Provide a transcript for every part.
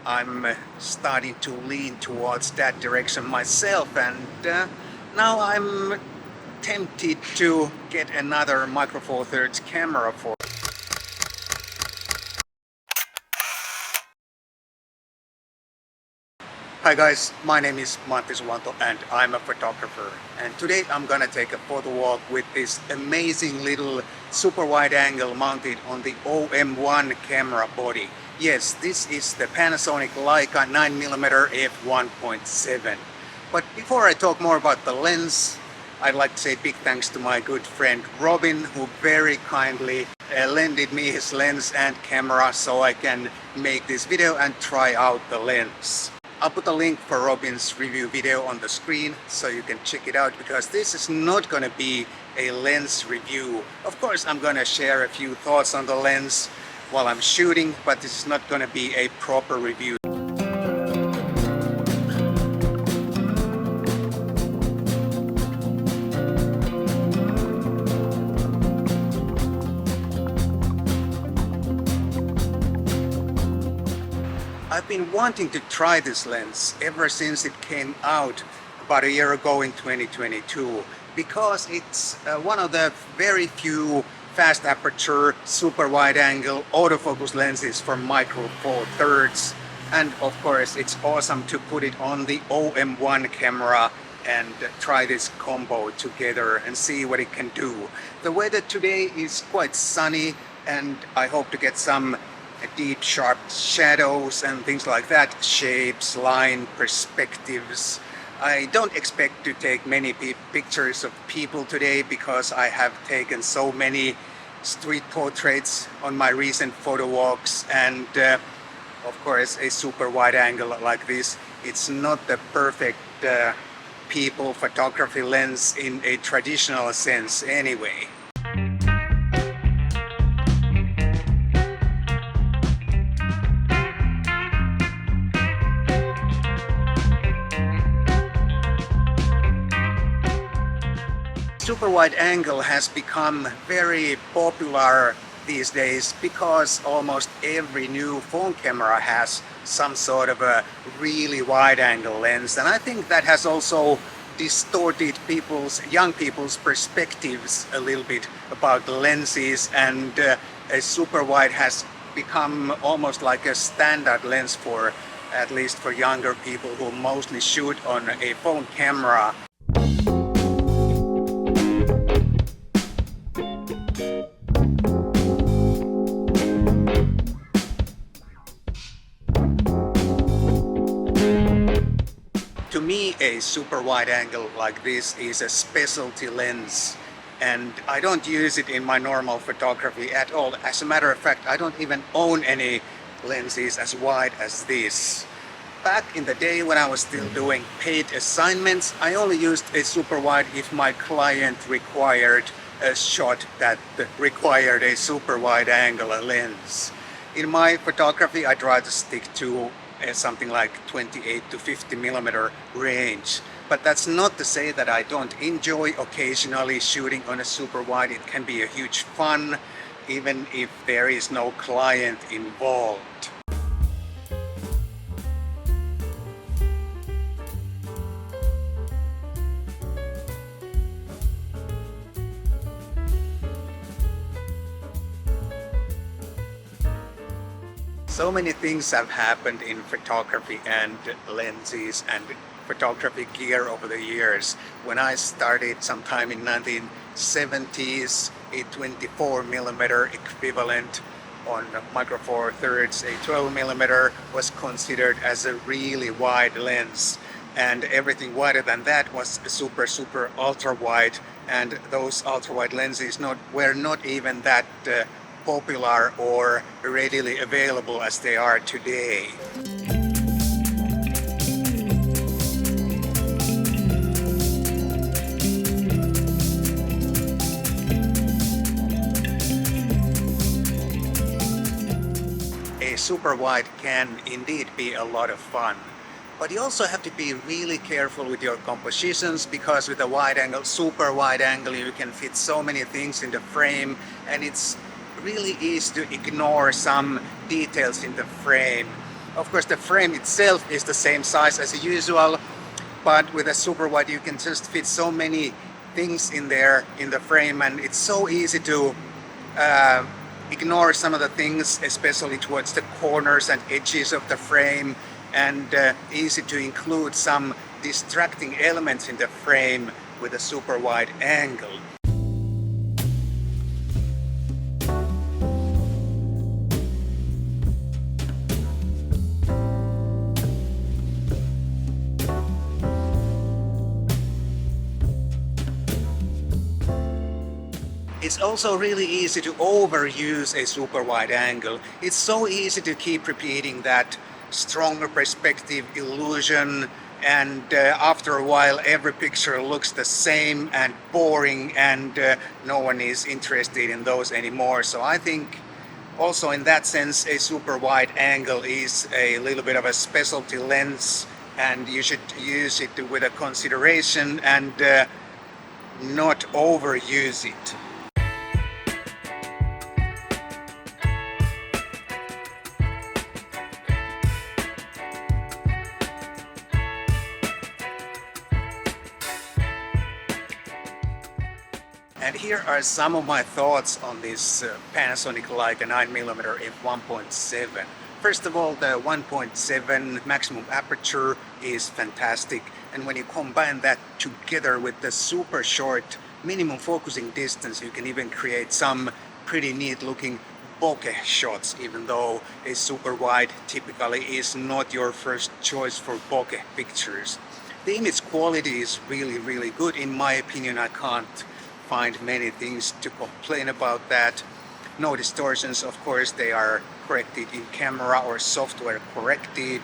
I'm starting to lean towards that direction myself, and now I'm tempted to get another Micro Four Thirds camera for. Hi guys, my name is Matti Sulanto and I'm a photographer, and today I'm gonna take a photo walk with this amazing little super wide angle mounted on the OM1 camera body. Yes, this is the Panasonic Leica 9mm f1.7. But before I talk more about the lens, I'd like to say big thanks to my good friend Robin, who very kindly lended me his lens and camera so I can make this video and try out the lens. I'll put a link for Robin's review video on the screen so you can check it out, because this is not gonna be a lens review. Of course, I'm gonna share a few thoughts on the lens while I'm shooting, but this is not gonna be a proper review. I've been wanting to try this lens ever since it came out about a year ago in 2022, because it's one of the very few fast aperture super wide angle autofocus lenses for Micro Four Thirds, and of course it's awesome to put it on the OM1 camera and try this combo together and see what it can do. The weather today is quite sunny, and I hope to get some deep sharp shadows and things like that, shapes, line, perspectives. I don't expect to take many pictures of people today because I have taken so many street portraits on my recent photo walks, and of course a super wide angle like this, it's not the perfect people photography lens in a traditional sense anyway. Super wide angle has become very popular these days because almost every new phone camera has some sort of a really wide angle lens, and I think that has also distorted young people's perspectives a little bit about the lenses, and a super wide has become almost like a standard lens for, at least for younger people who mostly shoot on a phone camera. To me, a super wide angle like this is a specialty lens, and I don't use it in my normal photography at all. As a matter of fact, I don't even own any lenses as wide as this. Back in the day when I was still doing paid assignments, I only used a super wide if my client required a shot that required a super wide angle lens. In my photography, I try to stick to something like 28 to 50 millimeter range. But that's not to say that I don't enjoy occasionally shooting on a super wide. It can be a huge fun, even if there is no client involved. So many things have happened in photography and lenses and photography gear over the years. When I started sometime in 1970s, a 24mm equivalent on Micro Four Thirds, a 12mm was considered as a really wide lens, and everything wider than that was super ultra wide, and those ultra wide lenses were not even that popular or readily available as they are today. A super wide can indeed be a lot of fun, but you also have to be really careful with your compositions, because with a wide angle, super wide angle, you can fit so many things in the frame, and it's really easy to ignore some details in the frame. Of course, the frame itself is the same size as usual, but with a super wide you can just fit so many things in there in the frame, and it's so easy to ignore some of the things, especially towards the corners and edges of the frame, and easy to include some distracting elements in the frame with a super wide angle. It's also really easy to overuse a super wide angle. It's so easy to keep repeating that stronger perspective illusion, and after a while every picture looks the same and boring, and no one is interested in those anymore. So I think also in that sense a super wide angle is a little bit of a specialty lens, and you should use it with a consideration and not overuse it. And here are some of my thoughts on this Panasonic Leica 9mm f1.7. First of all, the 1.7 maximum aperture is fantastic, and when you combine that together with the super short minimum focusing distance, you can even create some pretty neat looking bokeh shots, even though a super wide typically is not your first choice for bokeh pictures. The image quality is really good in my opinion. I can't find many things to complain about that. No distortions, of course, they are corrected in camera or software corrected.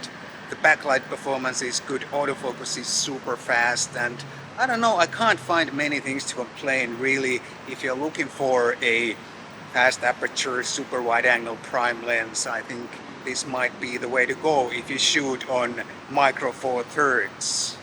The backlight performance is good, autofocus is super fast, and I don't know, I can't find many things to complain really. If you're looking for a fast aperture super wide angle prime lens, I think this might be the way to go if you shoot on micro four thirds.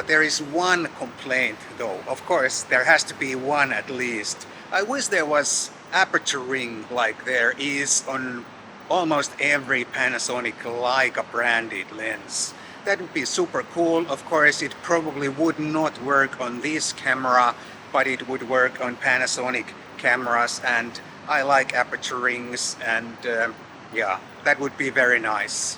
There is one complaint though. Of course, there has to be one at least. I wish there was aperture ring like there is on almost every Panasonic Leica branded lens. That would be super cool. Of course, it probably would not work on this camera, but it would work on Panasonic cameras, and I like aperture rings, and yeah, that would be very nice.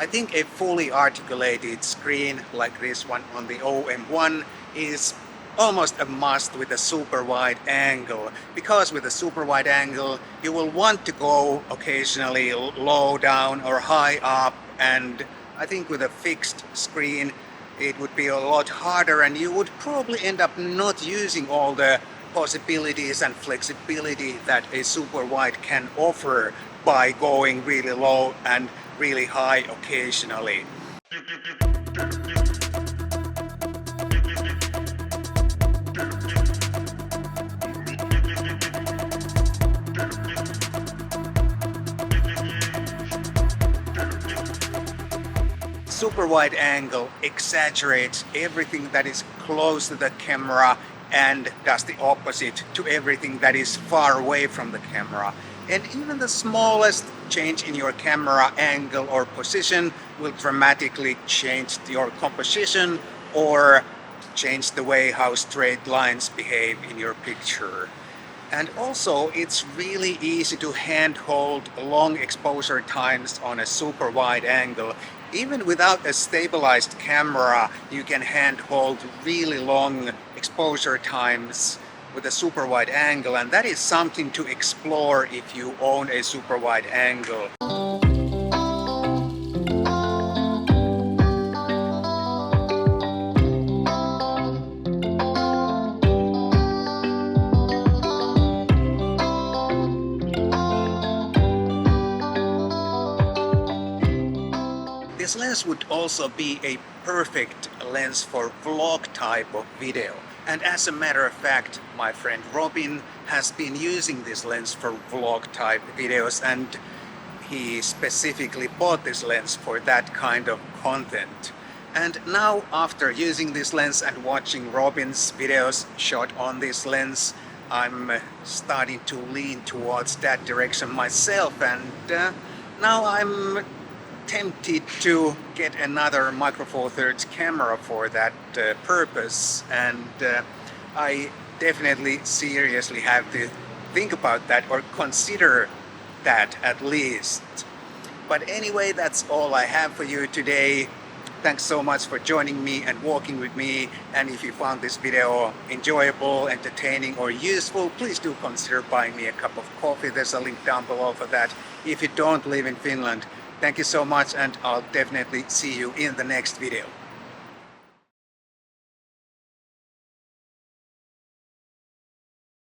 I think a fully articulated screen like this one on the OM1 is almost a must with a super wide angle, because with a super wide angle you will want to go occasionally low down or high up, and I think with a fixed screen it would be a lot harder, and you would probably end up not using all the possibilities and flexibility that a super wide can offer by going really low and really high occasionally. Super wide angle exaggerates everything that is close to the camera and does the opposite to everything that is far away from the camera. And even the smallest change in your camera angle or position will dramatically change your composition or change the way how straight lines behave in your picture. And also, it's really easy to handhold long exposure times on a super wide angle. Even without a stabilized camera, you can handhold really long exposure times with a super wide angle, and that is something to explore if you own a super wide angle. This lens lens would also be a perfect lens for vlog type of video. And as a matter of fact, my friend Robin has been using this lens for vlog type videos, and he specifically bought this lens for that kind of content. And now, after using this lens and watching Robin's videos shot on this lens, I'm starting to lean towards that direction myself, and now I'm tempted to get another Micro Four Thirds camera for that purpose, and I definitely seriously have to think about that, or consider that at least. But anyway, that's all I have for you today. Thanks so much for joining me and walking with me, and if you found this video enjoyable, entertaining or useful, please do consider buying me a cup of coffee. There's a link down below for that. If you don't live in Finland, thank you so much, and I'll definitely see you in the next video.